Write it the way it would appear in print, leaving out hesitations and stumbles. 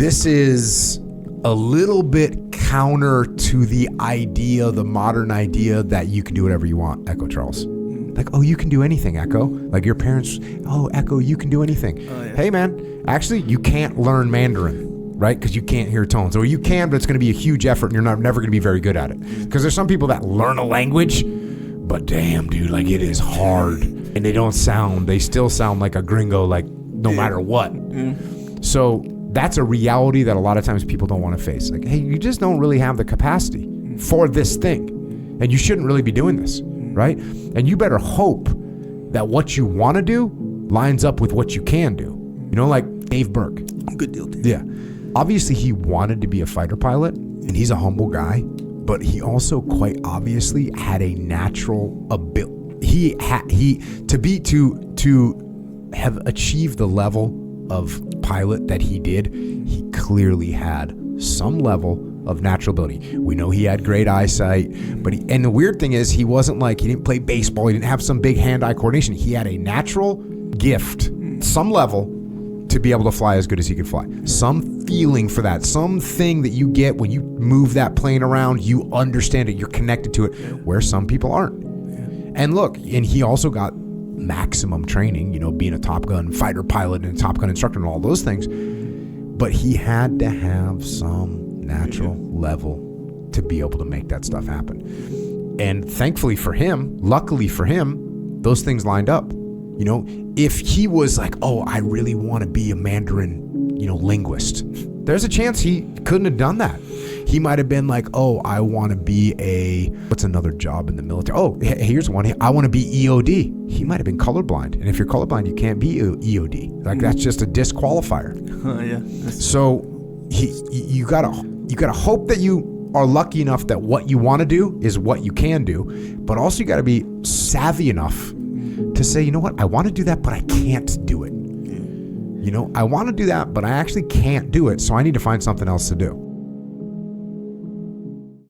This is a little bit counter to the modern idea that you can do whatever you want, Echo Charles. Like, oh, you can do anything, Echo. Like your parents, oh, Echo, you can do anything. Oh, yeah. Hey, man, actually, you can't learn Mandarin, right? Because you can't hear tones. Or you can, but it's going to be a huge effort and you're never going to be very good at it. Because there's some people that learn a language, but damn, dude, like it is hard. And they still sound like a gringo, like no matter what. So that's a reality that a lot of times people don't want to face. Like, hey, you just don't really have the capacity for this thing. And you shouldn't really be doing this, right? And you better hope that what you want to do lines up with what you can do. You know, like Dave Burke. Good deal, Dave. Yeah. Obviously, he wanted to be a fighter pilot, and he's a humble guy, but he also quite obviously had a natural ability. To have achieved the level of pilot that he did, he clearly had some level of natural ability. We know he had great eyesight, and the weird thing is he didn't play baseball, he didn't have some big hand-eye coordination. He had a natural gift, some level, to be able to fly as good as he could fly. Some feeling for that, something that you get when you move that plane around, you understand it, you're connected to it, where some people aren't. And look, and he also got maximum training, being a Top Gun fighter pilot and a Top Gun instructor and all those things. But he had to have some natural level to be able to make that stuff happen. And thankfully for him, luckily for him, those things lined up. If he was like, oh, I really want to be a Mandarin, linguist, there's a chance he couldn't have done that. He might have been like, oh, I want to be what's another job in the military? Oh, here's one. I want to be EOD. He might have been colorblind. And if you're colorblind, you can't be EOD. Like that's just a disqualifier. Yeah. So you gotta hope that you are lucky enough that what you want to do is what you can do, but also you gotta be savvy enough to say, you know what, I want to do that, but I can't do it. I want to do that, but I actually can't do it. So I need to find something else to do.